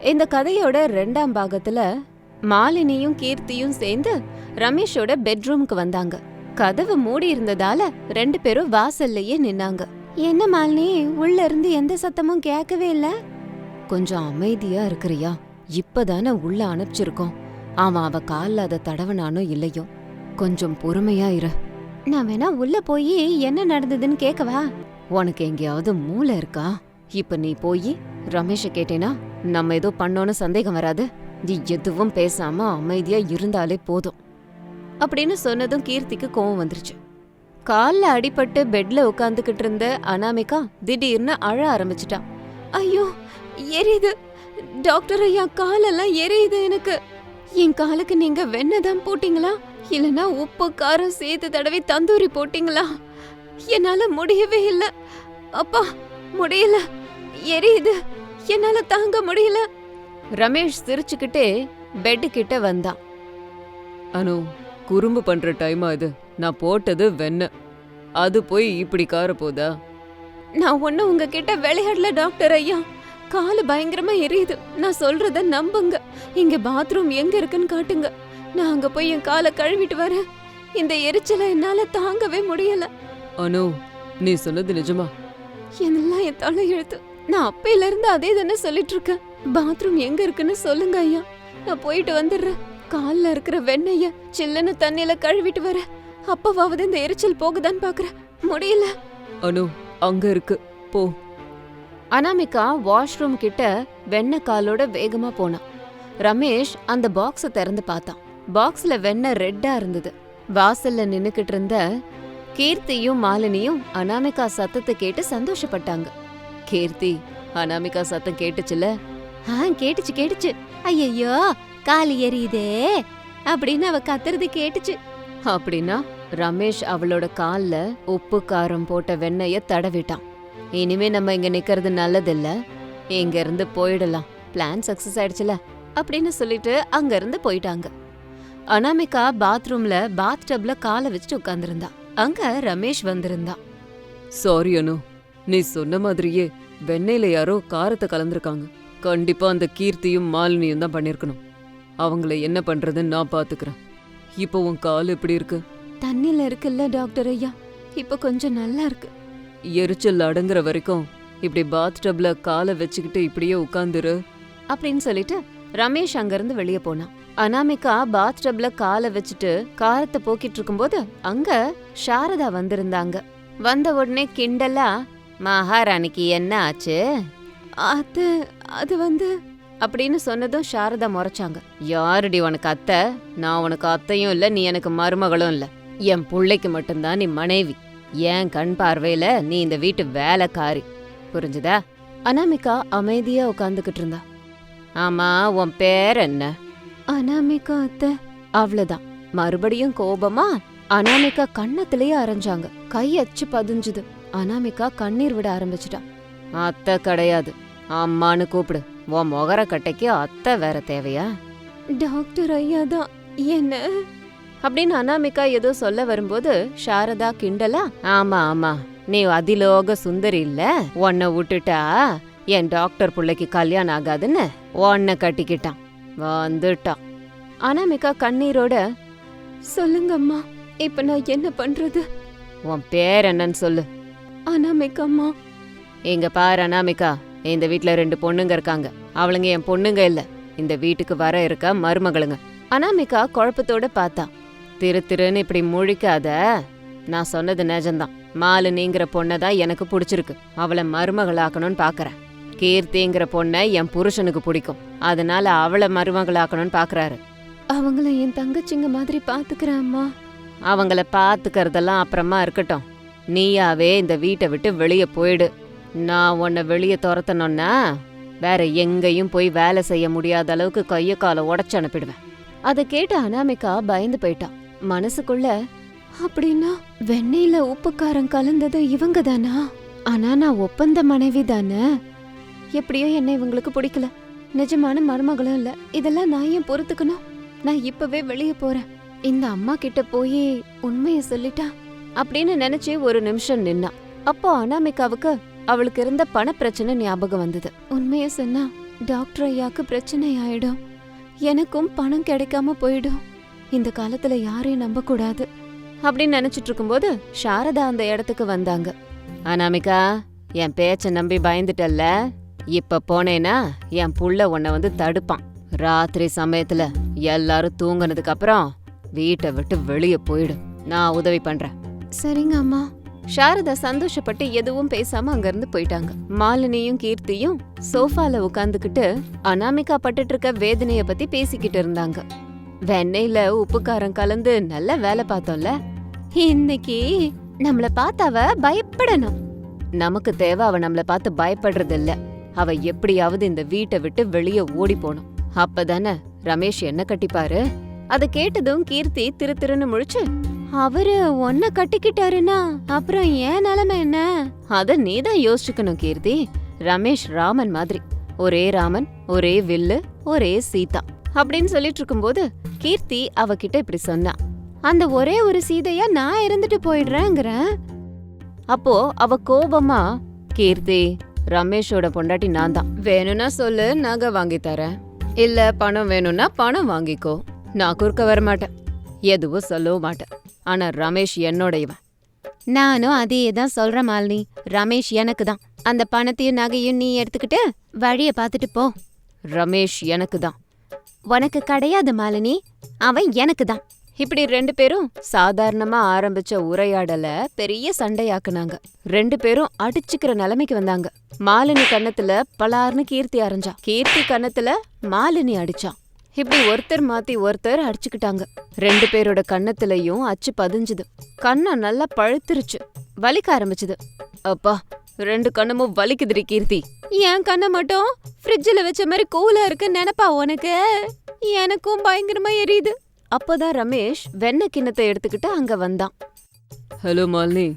இந்த கதையோட 2ஆம் பாகத்துல மாலினியும் கீர்த்தியும் சேர்ந்து ரமேஷோட பெட்ரூம்க்கு வந்தாங்க. கதவு மூடி இருந்ததால 2 பேரும் வாசல்லையே நின்னாங்க. என்ன மாலினி, உள்ள இருந்து எந்த சத்தமும் கேட்கவே இல்ல? கொஞ்சம் அமைதியா இருக்கிறியா? இப்பதானே உள்ள அனுப்பிச்சிருக்கோம். அவ கால்ல அத தடவனானோ இல்லையோ, கொஞ்சம் பொறுமையா இரு. நான் வேணா உள்ள போய் என்ன நடந்ததுன்னு கேட்கவா? உனக்கு எங்கேயாவது மூளை இருக்கா? இப்ப நீ போய் ரமேஷ கேட்டேனா நம்ம ஏதோ பண்ணோன்னு சந்தேகம் வராது. நீ எதுவும் பேசாம அமைதியா இருந்தாலே போதும் அப்படின்னு சொன்னதும் கீர்த்திக்கு கோவம் வந்துருச்சு. கால்ல அடிபட்டு பெட்ல உட்காந்துக்கிட்டு இருந்த அனாமிகா திடீர்னு அழ ஆரம்பிச்சிட்டான். ஐயோ எரியுது டாக்டர் ஐயா, காலெல்லாம் எரியுது எனக்கு. என் காலுக்கு நீங்க வெண்ணெய் போட்டீங்களா, இல்லனா உப்பு காரம் சேர்த்து தடவி தந்தூரி போட்டீங்களா? என்னால முடியவே இல்ல அப்பா, முடியல, எரியுது, என்னால தாங்க முடியல. ரமேஷ் சிரிச்சுக்கிட்டே பெட்டு கிட்ட வந்தான். அனு, குறும்பு பண்ற டைமா இது? நான் போட்டது வெண்ணெய், அது போய் இப்படி கார போதா? நான் ஒண்ணு உங்ககிட்ட விளையாடல டாக்டர் ஐயா. காலு பயங்கரமா எரியுது. நான் சொல்றத நம்புங்க. இங்க பாத்ரூம் எங்க இருக்குன்னு காட்டுங்க. நான் அங்க போய் என் காலை கழுவிட்டு வரேன். இந்த எரிச்சலை என்னால தாங்கவே முடியல. அனு, நீ சொன்னது நிஜமா? என்னெல்லாம் என் தலை எழுத்து. நான் அப்பையில இருந்து அதே தானே சொல்லிட்டு இருக்கேன். பாத்ரூம் எங்க இருக்குன்னு சொல்லுங்க ஐயா, நான் போயிட்டு வந்துடுறேன். கால்ல இருக்கிற வெண்ணெய சில்லுன்னு தண்ணியில கழுவிட்டு வரேன். அப்பவாவது இந்த எரிச்சல் போகுதான்னு பாக்குறேன். முடியல. அனு, அங்க இருக்கு, போ. அனாமிகா வாஷ்ரூம் கிட்ட வெண்ணெய் காலோட வேகமா போனான். ரமேஷ் அந்த பாக்ஸ திறந்து பார்த்தான். பாக்ஸ்ல வெண்ணெய் ரெட்டா இருந்தது. வாசல்ல நின்னுக்கிட்டு இருந்த கீர்த்தியும் மாலினியும் அனாமிகா சத்தத்தை கேட்டு சந்தோஷப்பட்டாங்க. கீர்த்தி, அனாமிகா சத்தம் கேட்டுச்சுல? கேட்டுச்சு கேட்டுச்சு. ஐயோ காலி எரியுதே அப்படின்னு அவ கத்துறது கேட்டுச்சு. அப்படின்னா ரமேஷ் அவளோட கால்ல உப்பு காரம் போட்ட வெண்ணெய தடவிட்டான். இனிமே நம்ம இங்க நிக்கிறது நல்லதில்ல, இங்க இருந்து போயிடலாம். பிளான் சக்சஸ் ஆயிடுச்சுல அப்படின்னு சொல்லிட்டு அங்க இருந்து போயிட்டாங்க. அனாமிகா பாத்ரூம்ல பாத் டப்ல காலை வச்சுட்டு உட்கார்ந்திருந்தா. அங்க ரமேஷ் வந்திருந்தான். சாரி அனு, நீ சொன்ன மாதிரியே வெண்ணெயில யாரோ காரத்தை கலந்துருக்காங்க. கண்டிப்பா அந்த கீர்த்தியும் மாலினியும் தான் பண்ணிருக்கணும். அவங்கள என்ன பண்றதுன்னு நான் பாத்துக்கிறேன். இப்போ உன் கால் எப்படி இருக்கு? தண்ணில இருக்குல்ல டாக்டர் ஐயா, இப்ப கொஞ்சம் நல்லா இருக்கு. எரிச்சல் அடங்குற வரைக்கும் இப்படி பாத் டப்ல காலை வச்சுக்கிட்டு இப்படியே உட்காந்துரு அப்படின்னு சொல்லிட்டு ரமேஷ் அங்கிருந்து வெளியே போனான். அனாமிகா பாத் டப்ல காலை வச்சுட்டு காரத்தை போக்கிட்டு இருக்கும்போது அங்க சாரதா வந்திருந்தாங்க. வந்த உடனே கிண்டலா, மகாராணிக்கு என்ன ஆச்சு? அது வந்து அப்படின்னு சொன்னதும் சாரதா முறைச்சாங்க. யாருடி உனக்கு அத்தை? நான் உனக்கு அத்தையும் இல்ல, நீ எனக்கு மருமகளும் இல்ல. என் புள்ளைக்கு மட்டும்தான் நீ மனைவி. ஏன் கண் பார்வையில நீ இந்த வீட்டு வேலைக்காரி, புரிஞ்சுதா? அனாமிகா அமைதியா உட்காந்துக்கிட்டு இருந்தா. ஆமா, உன் பேர் என்ன? அனாமிகா அத்தை. அவ்வளவுதான். மறுபடியும் கோபமா அனாமிகா கண்ணத்திலேயே அரைஞ்சாங்க. கை அச்சு பதிஞ்சுது. அனாமிகா கண்ணீர் விட ஆரம்பிச்சுட்டான். அத்தை கிடையாது, அம்மானு கூப்பிடு. உன் முகர கட்டைக்கு அத்தை வேற தேவையா? டாக்டர் ஐயா தான் என்ன அப்படின்னு அனாமிகா ஏதோ சொல்ல வரும்போது சாரதா கிண்டலா, ஆமா ஆமா, நீ அதிலோக சுந்தரி இல்ல, உன்னை விட்டுட்டா என் டாக்டர் புள்ளைக்கு கல்யாணம் ஆகாதுன்னு உன்னை கட்டிக்கிட்டான், வந்துட்டான். அனாமிகா கண்ணீரோட, சொல்லுங்கம்மா, இப்ப நான் என்ன பண்றது? உன் பேர் என்னன்னு சொல்லு. அனாமிகாம்மா. இங்க பாரு அனாமிகா, இந்த வீட்ல 2 பொண்ணுங்க இருக்காங்க. அவளுங்க என் பொண்ணுங்க இல்ல, இந்த வீட்டுக்கு வர இருக்க மருமகளுங்க. அனாமிகா குழப்பத்தோட பார்த்தா. திருன்னு இப்படி முழிக்காத, நான் சொன்னது நிஜம்தான். மாலினிங்கிற பொண்ணதான் எனக்கு பிடிச்சிருக்கு. அவளை மருமகளாக்கணும்னு பாக்குறேன். கீர்த்திங்கிற பொண்ணை என் புருஷனுக்கு பிடிக்கும், அதனால அவளை மருமகளாக்கணும்னு பாக்குறாரு. அவங்கள என் தங்கச்சிங்க மாதிரி பாத்துக்கிறேன் அம்மா. அவங்கள பாத்துக்கறதெல்லாம் அப்புறமா இருக்கட்டும், நீயாவே இந்த வீட்டை விட்டு வெளியே போயிடு. நான் உன்னை வெளியே துரத்தணும்னா வேற எங்கேயும் போய் வேலை செய்ய முடியாத அளவுக்கு கைய காலை உடச்சு அனுப்பிடுவேன். அதை கேட்ட அனாமிகா பயந்து போயிட்டான். மனசுக்குள்ள, அப்படின்னா வெண்ணெயில உப்பு காரம் கலந்தது இவங்க தானா? ஆனா நான் ஒப்பந்த மனைவி தானே. எப்படியோ என்ன இவங்களுக்கு பிடிக்கல, நிஜமான மருமகளும் இல்ல. இதெல்லாம் நான் ஏன் பொறுத்துக்கணும்? நான் இப்பவே வெளியே போறேன். இந்த அம்மா கிட்ட போய் உண்மைய சொல்லிட்டா அப்படின்னு நினைச்சு ஒரு நிமிஷம் நின்னா. அப்போ அனாமிகாவுக்கு அவளுக்கு இருந்த பண பிரச்சனை ஞாபகம் வந்தது. உண்மைய சொன்னா டாக்டர் ஐயாக்கு பிரச்சனை ஆயிடும், எனக்கும் பணம் கிடைக்காம போயிடும். இந்த காலத்துல யாரையும் நம்ப கூடாது அப்படின்னு நினைச்சிட்டு இருக்கும்போது சாரதா அந்த இடத்துக்கு வந்தாங்க. அனாமிகா, என் பேச்ச நம்பி பயந்துட்டல்ல, இப்ப போனேனா என் புள்ள உன்னை வந்து தடுப்பான். ராத்திரி சமயத்துல எல்லாரும் தூங்குனதுக்கு அப்புறம் வீட்டை விட்டு வெளியே போயிடு, நான் உதவி பண்றேன். சரிங்க அம்மா. சாரதா சந்தோஷப்பட்டு எதுவும் பேசாம அங்கிருந்து போயிட்டாங்க. மாலினியும் கீர்த்தியும் சோஃபால உட்காந்துக்கிட்டு அனாமிகா பட்டுட்டு இருக்க வேதனைய பத்தி பேசிக்கிட்டு இருந்தாங்க. வெண்ணெயில உப்பு காரம் கலந்து நல்ல வேலை பார்த்தோம்ல, இன்னைக்கு நம்மள பார்த்து அவ பயப்படணும். நமக்கு தேவை அவ நம்மள பார்த்து பயப்படுறது இல்ல, அவ எப்படியாவது இந்த வீட்டை விட்டு வெளியே ஓடி போகணும். அப்பதானே ரமேஷ் என்ன கட்டிப்பாரு. அத கேட்டதும் கீர்த்தி திரு திருன்னு முழிச்சு, அவரு ஒன்ன கட்டிக்கிட்டாருன்னா அப்புறம் ஏன் நிலைமை என்ன? அத நீதான் யோசிச்சுக்கணும் கீர்த்தி. ரமேஷ் ராமன் மாதிரி, ஒரே ராமன், ஒரே வில்லு, ஒரே சீதா அப்படின்னு சொல்லிட்டு இருக்கும்போது கீர்த்தி அவகிட்ட இப்படி சொன்னா. அந்த ஒரே ஒரு சீதையா நான் இருந்துட்டு போயிடுறேங்கிற. அப்போ அவ கோபமா, கீர்த்தி, ரமேஷோட பொண்டாட்டி நான் தான், வேணும்னா சொல்லு, நகை வாங்கி தரேன், இல்ல பணம் வேணும்னா பணம் வாங்கிக்கோ, நான் குறுக்க வரமாட்டேன், எதுவும் சொல்லவும் மாட்டேன். ஆனா ரமேஷ் என்னோட இவன். நானும் அதே தான் சொல்றேன் மாலினி, ரமேஷ் எனக்கு தான். அந்த பணத்தையும் நகையும் நீ எடுத்துக்கிட்டு வழிய பாத்துட்டு போ. ரமேஷ் எனக்கு தான். உனக்கு கிடையாது மாலினி, அவன் எனக்கு தான். இப்படி ரெண்டு பேரும் சாதாரணமா ஆரம்பிச்ச உரையாடல பெரிய சண்டையாக்குனாங்க. ரெண்டு பேரும் அடிச்சுக்கிற நிலைமைக்கு வந்தாங்க. மாலினி கன்னத்துல பலார்னு கீர்த்தி அரைஞ்சா, கீர்த்தி கன்னத்துல மாலினி அடிச்சான். இப்படி ஒருத்தர் மாத்தி ஒருத்தர் அடிச்சுக்கிட்டாங்க. ரெண்டு பேரோட கன்னத்துலயும் அச்சு பதிஞ்சுது. கண்ணம் நல்லா பழுத்துருச்சு, வலிக்க ஆரம்பிச்சுது. அப்பா, ரெண்டு கண்ணமும் வலிக்குதுரி கீர்த்தி. என் கண்ணை மட்டும் ஃப்ரிட்ஜில் வச்ச மாதிரி கூலா இருக்கு நினைப்பா உனக்கு? எனக்கும் பயங்கரமா எரியுது. அப்போதான் ரமேஷ் வெண்ணெய் கிண்ணத்தை எடுத்துக்கிட்டு அங்க வந்தான். ஹலோ மாலினி.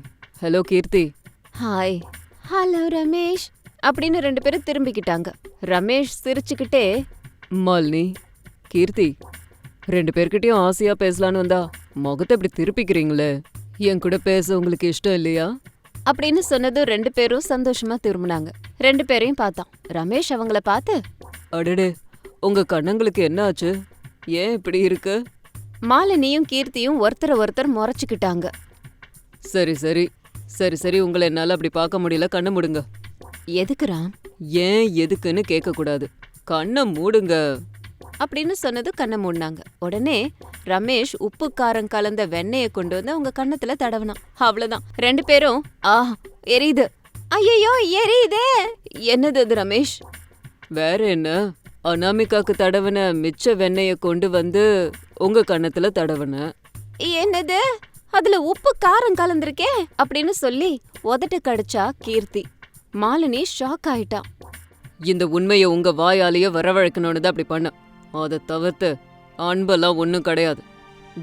ஹலோ கீர்த்தி. ஹாய். ஹலோ ரமேஷ் அப்படின்னு ரெண்டு பேரும் திரும்பிக்கிட்டாங்க. ரமேஷ் சிரிச்சுக்கிட்டே, மாலினி, கீர்த்தி, ரெண்டு பேர்கிட்டயும் ஆசையா பேசலான்னு வந்தா முகத்தை இப்படி திருப்பிக்கிறீங்களே, என் கூட பேச உங்களுக்கு இஷ்டம் இல்லையா அப்படின்னு சொன்னதும் ரெண்டு பேரும் சந்தோஷமா திரும்பினாங்க. ரெண்டு பேரையும் பார்த்தான். ரமேஷ் அவங்கள பார்த்து, அடடே, உங்க கண்ணங்களுக்கு என்ன ஆச்சு, ஏன் இப்படி இருக்கு? மாலினியும் கீர்த்தியும் ஒருத்தரை ஒருத்தர் முறைச்சுக்கிட்டாங்க. சரி சரி சரி சரி, உங்களை என்னால அப்படி பார்க்க முடியல, கண்ணை மூடுங்க. எதுக்கு ராம்? ஏன் எதுக்குன்னு கேட்க கூடாது, கண்ணை மூடுங்க அப்படின்னு சொன்னது கண்ணை மூடினாங்க. உடனே ரமேஷ் உப்பு காரம் கலந்த வெண்ணெயை கொண்டு வந்து அவங்க கண்ணத்துல தடவனான். அவ்வளவுதான், ரெண்டு பேரும் எரியுது, ஐயோ எரியுதே. என்னது அது ரமேஷ்? வேற என்ன, அனாமிகாக்கு தடவன மிச்ச வெண்ணெய கொண்டு வந்து உங்க கண்ணத்துல தடவன. என்னது, அதுல உப்பு காரம் கலந்திருக்கே அப்படின்னு சொல்லி உதட்டு கடிச்சா கீர்த்தி. மாலினி ஷாக் ஆயிட்டா. இந்த உண்மையை உங்க வாயாலேயே வரவழைக்கணும்னு தான் அப்படி பண்ண, அதை தவிர்த்து அன்பெல்லாம் ஒன்றும் கிடையாது.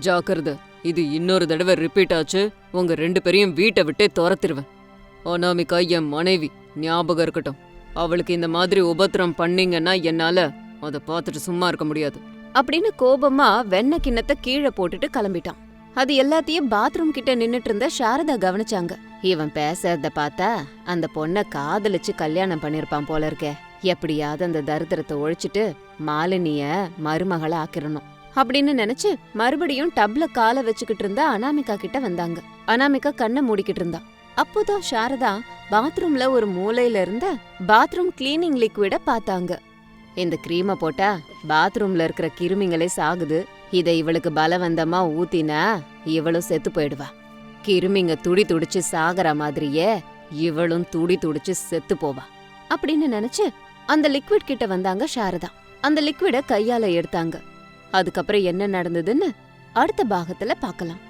ஜாக்கிரதை, இது இன்னொரு தடவை ரிப்பீட் ஆச்சு, உங்க ரெண்டு பேரையும் வீட்டை விட்டே துரத்திடுவேன். அனாமிகா என் மனைவி, ஞாபகம் இருக்கட்டும். அவளுக்கு இந்த மாதிரி உபத்திரம் பண்ணீங்கன்னா என்னால அதை பார்த்துட்டு சும்மா இருக்க முடியாது அப்படின்னு கோபமா வெண்ணெய் கிண்ணத்தை கீழே போட்டுட்டு கிளம்பிட்டான். அது எல்லாத்தையும் பாத்ரூம் கிட்ட நின்னுட்டு இருந்த சாரதா கவனிச்சாங்க. இவன் பேசுறத பார்த்தா அந்த பொண்ண காதலிச்சு கல்யாணம் பண்ணிருப்பான் போல இருக்கே. எப்படியாவது அந்த தரித்திரத்தை ஒழிச்சிட்டு மாலினிய மருமகளை ஆக்கிரணும் அப்படின்னு நினைச்சு மறுபடியும் டப்ல காலை வச்சுக்கிட்டு இருந்தா அனாமிகா கிட்ட வந்தாங்க. அனாமிகா கண்ணை மூடிக்கிட்டு இருந்தா. அப்போதான் சாரதா பாத்ரூம்ல ஒரு மூலையில இருந்த பாத்ரூம் கிளீனிங் லிக்விட பார்த்தாங்க. இந்த கிரீமை போட்டா பாத்ரூம்ல இருக்கிற கிருமிங்களே சாகுது, இதை இவளுக்கு பலவந்தமா ஊத்தினா இவளும் செத்து போயிடுவா. கிருமிங்க துடி துடிச்சு சாகற மாதிரியே இவளும் துடி துடிச்சு செத்து போவா அப்படின்னு நினைச்சு அந்த லிக்விட் கிட்ட வந்தாங்க சாரதா. அந்த லிக்விட கையால எடுத்தாங்க. அதுக்கப்புறம் என்ன நடந்ததுன்னு அடுத்த பாகத்துல பார்க்கலாம்.